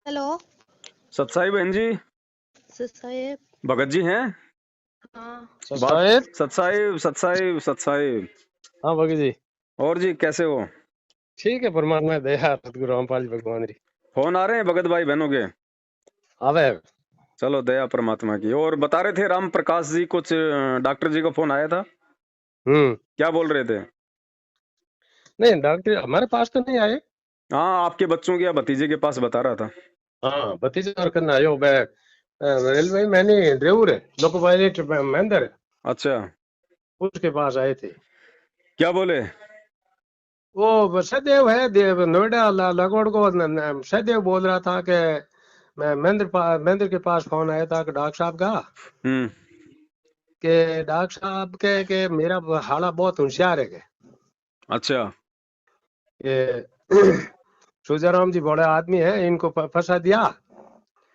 Hello. सतसाई बहन जी, साहेब। भगत जी हैं? हाँ। बात साहेब। सतसाई सतसाई सतसाई। हाँ भगत जी। और जी कैसे हो? ठीक है, परमात्मा की दया सतगुरु रामपाल जी भगवान री। फोन आ रहे हैं भगत भाई बहनों के? आवे। चलो दया परमात्मा की। और बता रहे थे राम प्रकाश जी, कुछ डॉक्टर जी का फोन आया था, हम्म। क्या बोल रहे थे? नहीं, डॉक्टर हमारे पास तो नहीं आए। हाँ, आपके बच्चों के या भतीजे के पास बता रहा था। हाँ, भतीजे और करना आयो बैग रेलवे मैंने ड्राइवर है लोको पायलट महेंद्र, अच्छा, उसके पास आए थे। क्या बोले? वो सदैव है नोएडा लगोड़ को सदैव बोल रहा था कि मैं महेंद्र के पास फोन आया था कि डॉक्टर साहब का, हम्म। कि डॉक्टर साहब के मेरा हाला बहुत होशियार है के अच्छा। सूजाराम जी बड़े आदमी है, इनको फंसा दिया।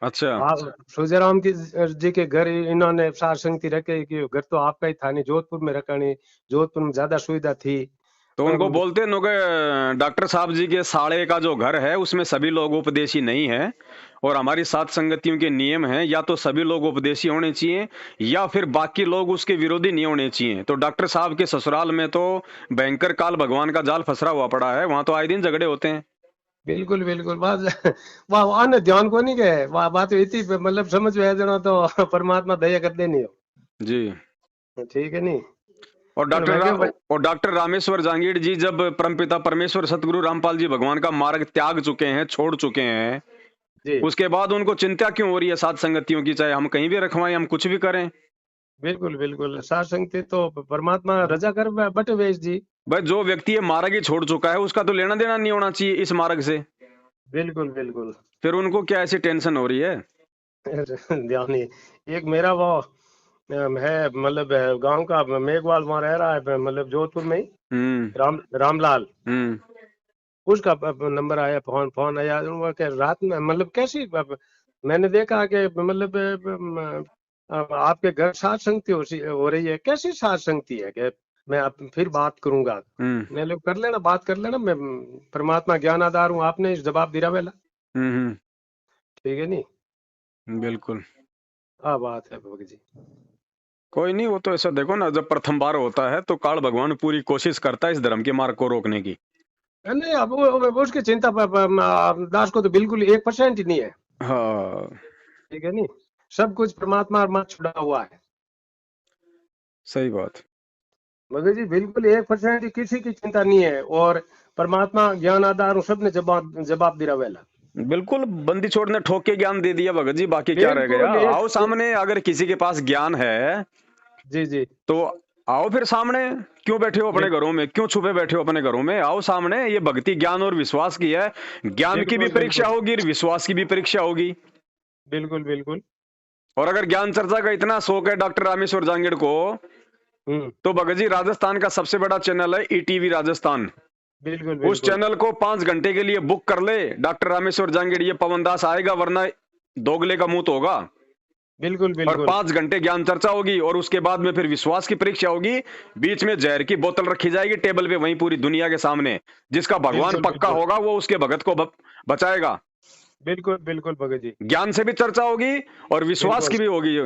अच्छा। आप सूजाराम जी के घर इन्होंने सार संगति रखे कि घर तो आपका ही था नहीं, जोधपुर में रखा नहीं, जोधपुर में ज्यादा सुविधा थी। तो उनको बोलते नो के डॉक्टर साहब जी के साड़े का जो घर है उसमें सभी लोग उपदेशी नहीं है, और हमारी सात संगतियों के नियम हैं, या तो सभी लोग उपदेशी होने चाहिए या फिर बाकी लोग उसके विरोधी नहीं होने चाहिए। तो डॉक्टर साहब के ससुराल में तो भयंकर काल भगवान का जाल फसरा हुआ पड़ा है, वहां तो आए दिन झगड़े होते हैं। बिल्कुल बिल्कुल बात वाह आने ध्यान को नहीं गए, वाह बात इतनी मतलब समझ में आ जाना तो परमात्मा दया कर देनी हो। जी। ठीक है नहीं। और पर मैं क्या और डॉक्टर रामेश्वर जांगीड़ जी जब परमपिता परमेश्वर सतगुरु रामपाल जी भगवान का मार्ग त्याग चुके हैं, छोड़ चुके हैं, जी उसके बाद उनको चिंता क्यों हो रही है सात संगतियों की? चाहे हम कहीं भी रखवाएं, हम कुछ भी करें। बिल्कुल बिल्कुल सार संगति तो परमात्मा रजा कर बटे वेश जी। भाई जो व्यक्ति ये मार्ग ही छोड़ चुका है उसका तो लेना देना नहीं होना चाहिए इस मार्ग से। बिल्कुल बिल्कुल। फिर उनको क्या ऐसी टेंशन हो रही है? ध्यान नहीं। एक मेरा वो है मतलब गांव का मेघवाल वहां रह रहा है, मतलब जोधपुर में ही, रामलाल। हम्म। उसका नंबर आया, फोन फोन आया, वो रात में मतलब कैसी मैंने देखा कि मतलब आपके घर सात संगति हो रही है, कैसी सात संगति है कि मैं फिर बात करूंगा। मैं लोग कर लेना, बात कर लेना, मैं परमात्मा ज्ञान आधार हूँ, आपने इस जवाब दिया वेला। ठीक है नहीं। बिल्कुल। हाँ बात है भगत जी। कोई नहीं, वो तो ऐसा देखो ना, जब प्रथम बार होता है तो काल भगवान पूरी कोशिश करता है इस धर्म के मार्ग को रोकने की। नहीं, अब उसकी चिंता दास को तो बिल्कुल 1% ही नहीं है। हाँ, ठीक है नहीं। सब कुछ परमात्मा और मत छुड़ा हुआ है। सही बात। मगर जी बिल्कुल 1% किसी की चिंता नहीं है, और परमात्मा ज्ञान आधार सबने जवाब दिया वेला। बिल्कुल, बंदी छोड़ ने ठोक के ज्ञान दे दिया भगत जी, बाकी क्या रह गया? बिल्कुल आओ सामने, अगर किसी के पास ज्ञान है जी जी तो आओ फिर सामने। क्यों बैठे हो अपने घरों में? क्यों छुपे बैठे हो अपने घरों में? आओ सामने। ये भक्ति ज्ञान और विश्वास की है। ज्ञान की भी बिल्कुल परीक्षा बिल्कुल होगी, विश्वास की भी परीक्षा होगी। बिल्कुल बिल्कुल। और अगर ज्ञान चर्चा का इतना शौक है डॉक्टर रामेश्वर जांगीड़ को, तो भगत जी राजस्थान का सबसे बड़ा चैनल है ईटीवी राजस्थान। बिल्कुल उस बिल्कुल चैनल को 5 घंटे के लिए बुक कर ले डॉक्टर रामेश्वर जांगीड़, ये पवन दास आएगा, वरना दोगले का मुंह तो होगा। बिल्कुल और बिल्कुल 5 घंटे ज्ञान चर्चा होगी, और उसके बाद में फिर विश्वास की परीक्षा होगी। बीच में जहर की बोतल रखी जाएगी टेबल पे, वहीं पूरी दुनिया के सामने। जिसका भगवान बिल्कुल पक्का होगा वो उसके भगत को बचाएगा। बिल्कुल बिल्कुल भगत जी। ज्ञान से भी चर्चा होगी और विश्वास बिल्कुल की भी होगी।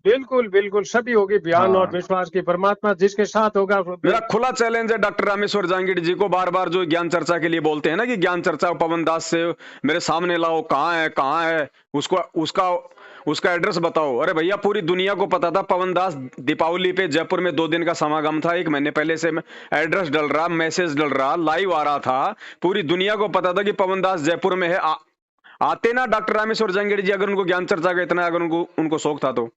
बिल्कुल बिल्कुल सभी होगी, ज्ञान और हाँ, विश्वास की, परमात्मा जिसके साथ होगा। मेरा खुला चैलेंज है डॉक्टर रामेश्वर जांगीड़ जी को, बार बार जो ज्ञान चर्चा के लिए बोलते हैं ना कि ज्ञान चर्चा पवन दास से मेरे सामने लाओ, कहाँ है उसको, उसका उसका एड्रेस बताओ। अरे भैया, पूरी दुनिया को पता था पवन दास दीपावली पे जयपुर में 2 दिन का समागम था, 1 महीने पहले से एड्रेस डल रहा, मैसेज डल रहा, लाइव आ रहा था। पूरी दुनिया को पता था कि पवन दास जयपुर में है। आते ना डॉक्टर रामेश्वर जांगीड़ जी, अगर उनको ज्ञान चर्चा का इतना, अगर उनको शौक था तो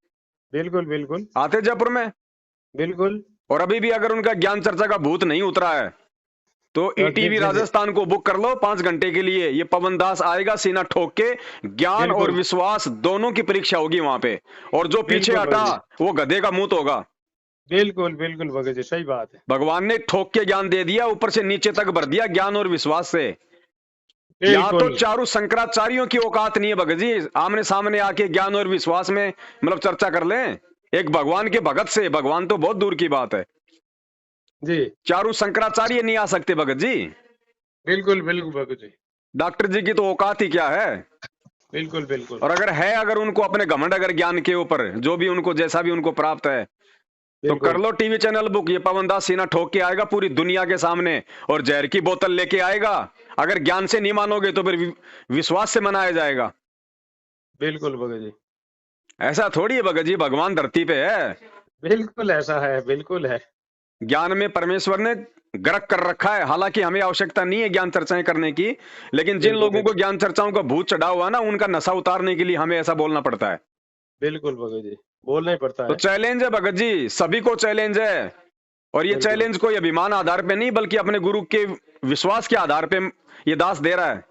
बिल्कुल बिल्कुल आते जयपुर में। बिल्कुल। और अभी भी अगर उनका ज्ञान चर्चा का भूत नहीं उतरा है तो ईटीवी जी जी राजस्थान को बुक कर लो 5 घंटे के लिए। ये पवन दास आएगा सीना ठोक के, ज्ञान और बिल्कुल विश्वास दोनों की परीक्षा होगी वहां पे। और जो पीछे बिल्कुल हटा भगत जी। वो गधे का मुंह होगा। बिल्कुल बिल्कुल भगत जी, सही बात है। भगवान ने ठोक के ज्ञान दे दिया, ऊपर से नीचे तक भर दिया ज्ञान और विश्वास से। यहाँ तो बिल्कुल चारों शंकराचार्यों की औकात नहीं है भगत जी, आमने सामने आके ज्ञान और विश्वास में मतलब चर्चा कर लें एक भगवान के भगत से। भगवान तो बहुत दूर की बात है, जी। चारों शंकराचार्य नहीं आ सकते भगत जी। बिल्कुल बिल्कुल भगत जी। डॉक्टर जी की तो औकात ही क्या है। बिल्कुल बिल्कुल। और अगर उनको अपने घमंड अगर ज्ञान के ऊपर जो भी उनको जैसा भी उनको प्राप्त है तो कर बिल्कुल लो टीवी चैनल बुक। ये पवन दास सीना ठोक के आएगा पूरी दुनिया के सामने और जहर की बोतल लेके आएगा। अगर ज्ञान से नहीं मानोगे तो फिर विश्वास से मनाया जाएगा। बिल्कुल भगत जी। ऐसा थोड़ी है भगत जी, भगवान धरती पे है। बिल्कुल ऐसा है, बिल्कुल है। ज्ञान में परमेश्वर ने गर्क कर रखा है। हालांकि हमें आवश्यकता नहीं है ज्ञान चर्चाएं करने की, लेकिन जिन बिल्कुल लोगों को ज्ञान चर्चाओं का भूत चढ़ा हुआ ना, उनका नशा उतारने के लिए हमें ऐसा बोलना पड़ता है। बिल्कुल भगत जी, बोलना ही पड़ता तो है। चैलेंज है भगत जी, सभी को चैलेंज है। और ये बिल्कुल चैलेंज कोई अभिमान आधार पे नहीं, बल्कि अपने गुरु के विश्वास के आधार पे ये दास दे रहा है।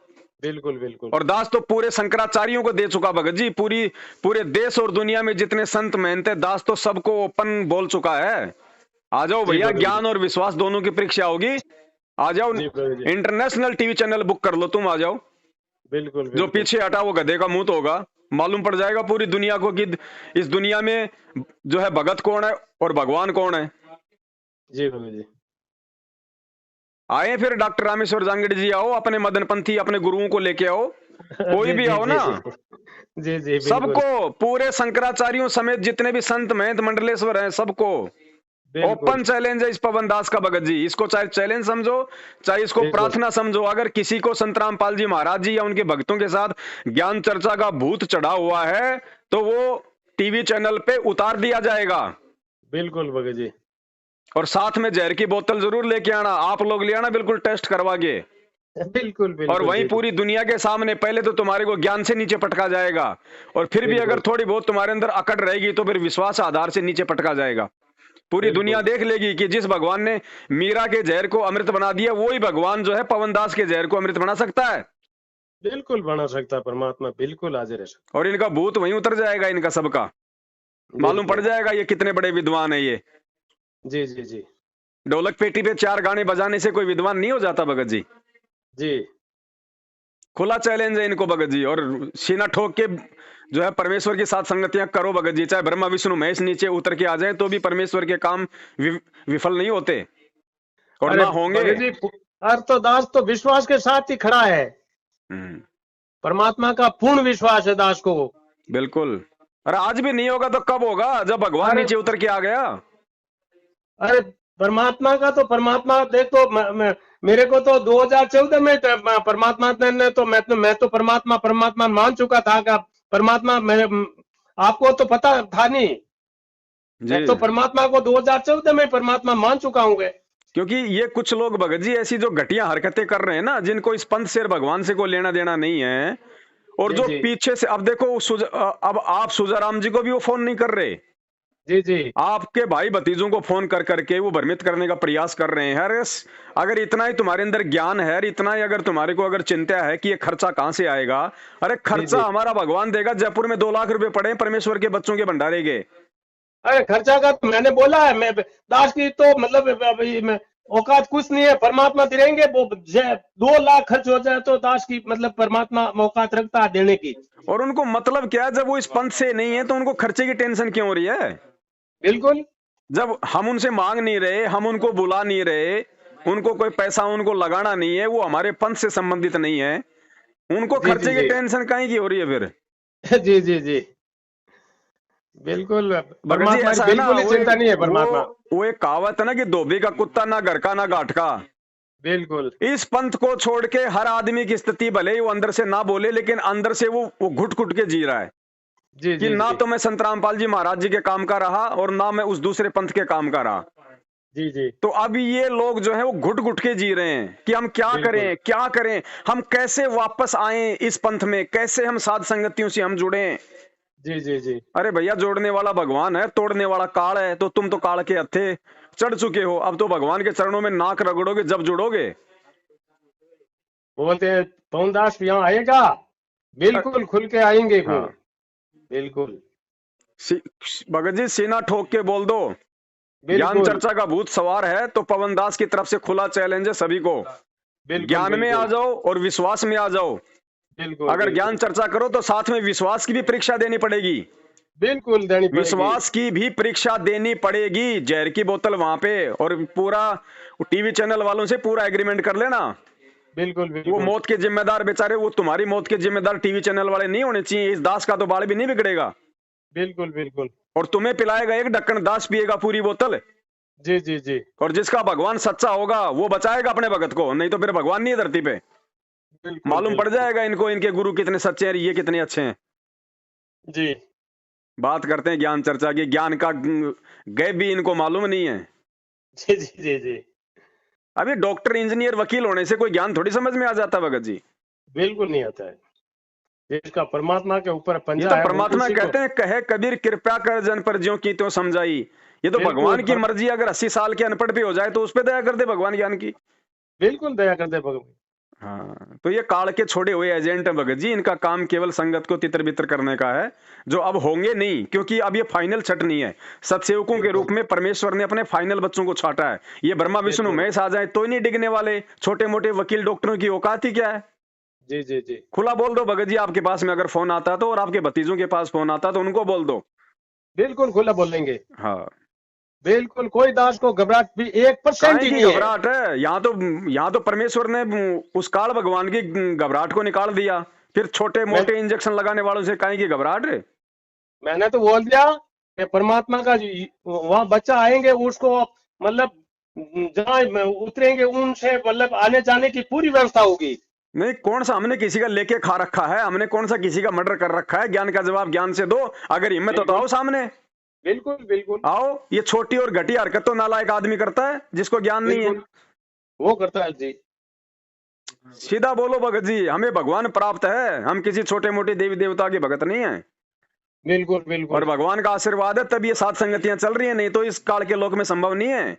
बिल्कुल बिल्कुल। और दास तो पूरे शंकराचार्यों को दे चुका भगत जी। पूरे देश और दुनिया में जितने संत महंत है, दास तो सबको ओपन बोल चुका है। आ जाओ जी भैया, भगत जी। ज्ञान और विश्वास दोनों की परीक्षा होगी। आ जाओ, जी Bhagat ji. International TV channel book कर लो, तुम आ जाओ। बिल्कुल जो बिल्कुल। पीछे हटा वो गधे का मुंह तो होगा। मालूम पड़ जाएगा पूरी दुनिया को कि इस दुनिया में जो है भगत कौन है और भगवान कौन है। जी भगत जी। आए फिर डॉक्टर रामेश्वर जांगड़ी जी, आओ अपने मदनपंथी अपने गुरुओं को लेके आओ। कोई जी भी जी आओ जी ना, जी जी जी बिल्कुल सबको, पूरे शंकराचार्यों समेत जितने भी संत महंत मंडलेश्वर हैं, सबको बिल्कुल ओपन चैलेंज है इस पवन दास का भगत जी। इसको चाहे चैलेंज समझो, चाहे इसको बिल्कुल। प्रार्थना समझो। अगर किसी को संत रामपाल जी महाराज जी या उनके भक्तों के साथ ज्ञान चर्चा का भूत चढ़ा हुआ है तो वो टीवी चैनल पे उतार दिया जाएगा। बिल्कुल भगत जी। और साथ में जहर की बोतल जरूर लेके आना, आप लोग ले आना, बिल्कुल टेस्ट करवा के। बिल्कुल और बिल्कुल वहीं जी। पूरी दुनिया के सामने पहले तो तुम्हारे को ज्ञान से नीचे पटका जाएगा, और फिर भी अगर बिल्कुल थोड़ी बहुत तुम्हारे अंदर अकड़ रहेगी तो फिर विश्वास आधार से नीचे पटका जाएगा। पूरी दुनिया बिल्कुल देख लेगी कि जिस भगवान ने मीरा के जहर को अमृत बना दिया, वही भगवान जो है पवन दास के जहर को अमृत बना सकता है। बिल्कुल बना सकता है परमात्मा, बिल्कुल हाजिर है सर। और इनका भूत वहीं उतर जाएगा, इनका सबका मालूम पड़ बिल्कुल जाएगा ये कितने बड़े विद्वान है ये। जी जी जी ढोलक पेटी पे 4 गाने बजाने से कोई विद्वान नहीं हो जाता भगत जी। जी। खुला चैलेंज है इनको भगत जी। और सीना ठोक के जो है परमेश्वर की साथ संगतियां करो भगत जी। चाहे ब्रह्मा विष्णु महेश नीचे उतर के आ जाए तो भी परमेश्वर के काम विफल नहीं होते और अरे ना होंगे। भगत जी, दास तो विश्वास के साथ ही खड़ा है। हम्म, परमात्मा का पूर्ण विश्वास है दास को। बिल्कुल। अरे आज भी नहीं होगा तो कब होगा, जब भगवान अरे नीचे उतर के आ गया। अरे परमात्मा का तो परमात्मा देखो, मेरे को तो 2014 में परमात्मा ने तो मैं तो परमात्मा परमात्मा मान चुका था कि परमात्मा मेरे आपको तो पता था नहीं। मैं जी, तो परमात्मा को 2014 में परमात्मा मान चुका हूँ। क्योंकि ये कुछ लोग भगत जी ऐसी जो घटिया हरकतें कर रहे हैं ना, जिनको इस पंथ से और भगवान से कोई लेना देना नहीं है, और जी जो जी पीछे से अब देखो अब आप सुजाराम जी को भी वो फोन नहीं कर रहे, जी जी आपके भाई भतीजों को फोन कर करके वो भ्रमित करने का प्रयास कर रहे हैं। अरे अगर इतना ही तुम्हारे अंदर ज्ञान है, इतना ही अगर तुम्हारे को अगर चिंता है कि ये खर्चा कहां से आएगा, अरे जी खर्चा जी। हमारा भगवान देगा। जयपुर में 2 लाख रुपए पड़े हैं परमेश्वर के बच्चों के भंडारे के। अरे खर्चा का तो मैंने बोला है, मैं दास की तो मतलब अभी औकात कुछ नहीं है। परमात्मा देंगे, वो 2 लाख खर्च हो जाए तो दास की मतलब परमात्मा औकात रखता है देने की। और उनको मतलब क्या है, जब वो इस पंथ से नहीं है तो उनको खर्चे की टेंशन क्यों हो रही है। बिल्कुल जब हम उनसे मांग नहीं रहे, हम उनको बुला नहीं रहे, उनको कोई पैसा उनको लगाना नहीं है, वो हमारे पंथ से संबंधित नहीं है, उनको जी जी खर्चे की जी टेंशन काहे की हो रही है फिर। जी जी जी बिल्कुल। भगत जी परमात्मा की ऐसा है ना, बिल्कुल ही चिंता नहीं है परमात्मा। वो एक कहावत है ना कि धोबी का कुत्ता ना घर का ना घाट का। बिल्कुल इस पंथ को छोड़ के हर आदमी की स्थिति भले ही वो अंदर से ना बोले, लेकिन अंदर से वो घुट घुट के जी रहा है जी कि जी ना जी तो मैं संत रामपाल जी महाराज जी के काम का रहा और ना मैं उस दूसरे पंथ के काम का रहा। जी जी तो अब ये लोग जो है वो घुट घुट के जी रहे हैं कि हम क्या बिल्कुल करें, क्या करें, हम कैसे वापस आए इस पंथ में, कैसे हम साध संगतियों से हम जुड़े। जी जी जी अरे भैया, जोड़ने वाला भगवान है, तोड़ने वाला काल है। तो तुम तो काल के हत्थे चढ़ चुके हो, अब तो भगवान के चरणों में नाक रगड़ोगे जब जुड़ोगे। बोलते हैं पवनदास यहाँ आएगा, बिल्कुल खुल के आएंगे वो। हाँ, बिल्कुल भगत जी सीना ठोक के बोल दो, ज्ञान बिल्कुल चर्चा का भूत सवार है तो पवन दास की तरफ से खुला चैलेंज है सभी को। बिल्कुल ज्ञान में आ बिल्कुल जाओ और विश्वास में आ जाओ। बिल्कुल अगर ज्ञान बिल्कुल चर्चा करो तो साथ में विश्वास की भी परीक्षा देनी पड़ेगी। बिल्कुल देनी पड़ेगी। विश्वास की भी परीक्षा देनी पड़ेगी। जहर की बोतल वहां पे, और पूरा टीवी चैनल वालों से पूरा एग्रीमेंट कर लेना बिल्कुल वो बिल्कुल मौत के जिम्मेदार बेचारे, वो तुम्हारी मौत के जिम्मेदार टीवी चैनल वाले नहीं होने चाहिए। इस दास का तो बाल भी नहीं बिगड़ेगा। बिल्कुल बिल्कुल। और तुम्हें पिलाएगा एक ढक्कन, दास पिएगा पूरी बोतल। जी जी जी। और जिसका भगवान सच्चा होगा वो बचाएगा अपने भगत को, नहीं तो फिर भगवान नहीं है धरती पे। बिल्कुल मालूम पड़ बिल्कुल। जाएगा इनको, इनके गुरु कितने सच्चे हैं, ये कितने अच्छे हैं। जी बात करते हैं ज्ञान चर्चा की, ज्ञान का गैप भी इनको मालूम नहीं है। जी जी जी जी। अभी डॉक्टर, इंजीनियर, वकील होने से कोई ज्ञान थोड़ी समझ में आ जाता भगत जी। बिल्कुल नहीं आता है। जिसका परमात्मा के ऊपर ये पंजा तो है वो परमात्मा उसी को। कहते हैं, कहे कबीर कृपा कर जन पर ज्यों की त्यों समझाई। ये तो बिल्कुल, भगवान की पर- मर्जी, अगर 80 साल के अनपढ़ भी हो जाए तो उस पर दया कर दे भगवान ज्ञान की। बिल्कुल दया कर दे भगवान। हाँ, तो ये काल के छोड़े हुए एजेंट है भगत जी, इनका काम केवल संगत को तितर बितर करने का है, जो अब होंगे नहीं, क्योंकि अब ये फाइनल छटनी है। सत्सेवकों के रूप में परमेश्वर ने अपने फाइनल बच्चों को छाटा है। ये ब्रह्मा विष्णु बिल्कुल। महेश आ जाए तो ही नहीं डिगने वाले। छोटे मोटे वकील डॉक्टरों की औकात ही क्या है। जी जी जी। खुला बोल दो भगत जी, आपके पास में अगर फोन आता तो, और आपके भतीजों के पास फोन आता तो उनको बोल दो। बिल्कुल खुला बोलेंगे। हाँ, बिल्कुल कोई दास को घबराहट भी 1% काहे ही की नहीं है। घबराहट है। यहाँ तो परमेश्वर ने उस काल भगवान की घबराहट को निकाल दिया। फिर छोटे मोटे इंजेक्शन लगाने वालों से काहे की घबराहट है। मैंने तो बोल दिया कि परमात्मा का वहाँ बच्चा आएंगे उसको मतलब जहाँ उतरेंगे उनसे मतलब आने जाने की पूरी व्यवस्था होगी। नहीं, कौन सा हमने किसी का लेके खा रखा है, हमने कौन सा किसी का मर्डर कर रखा है। ज्ञान का जवाब ज्ञान से दो, अगर हिम्मत हो तो आओ सामने। बिल्कुल बिल्कुल आओ, ये छोटी और घटिया हरकत तो नालायक आदमी करता है जिसको ज्ञान नहीं है। बिल्कुल वो करता है जी। सीधा बोलो भगत जी, हमें भगवान प्राप्त है, हम किसी छोटे मोटे देवी देवता के भगत नहीं है। बिल्कुल और बिल्कुल भगवान का आशीर्वाद है तब ये सात संगतियां चल रही है, नहीं तो इस काल के लोक में संभव नहीं है।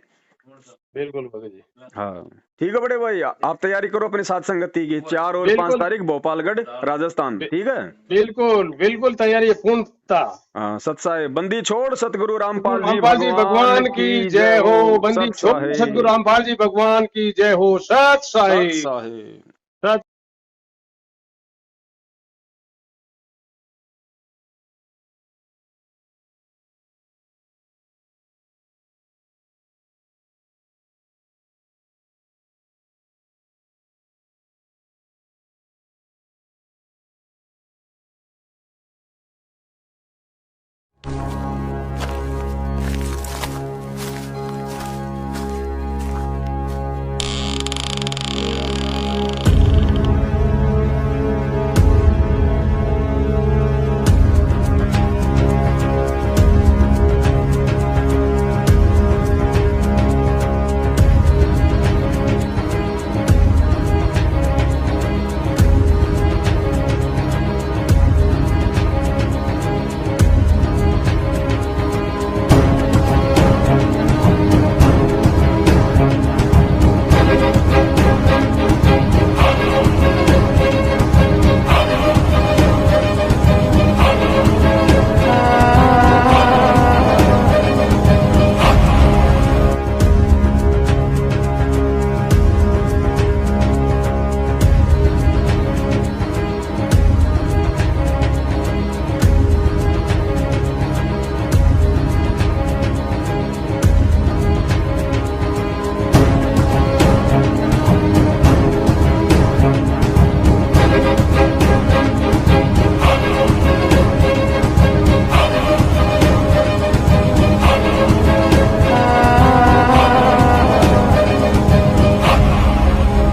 बिल्कुल भगत जी। हाँ ठीक है बड़े भाई, आप तैयारी करो अपनी सात संगति की। 4 और 5 बिल्कुल। तारीख भोपालगढ़ राजस्थान, ठीक है। बिल्कुल बिल्कुल तैयारी है पूर्णता। हाँ, सत्साहे बंदी छोड़ सतगुरु रामपाल रामपाल जी भगवान की जय हो। बंदी छोड़ सत्साहे। सतगुरु रामपाल जी भगवान की जय हो। सत साई। सत्साहे। सत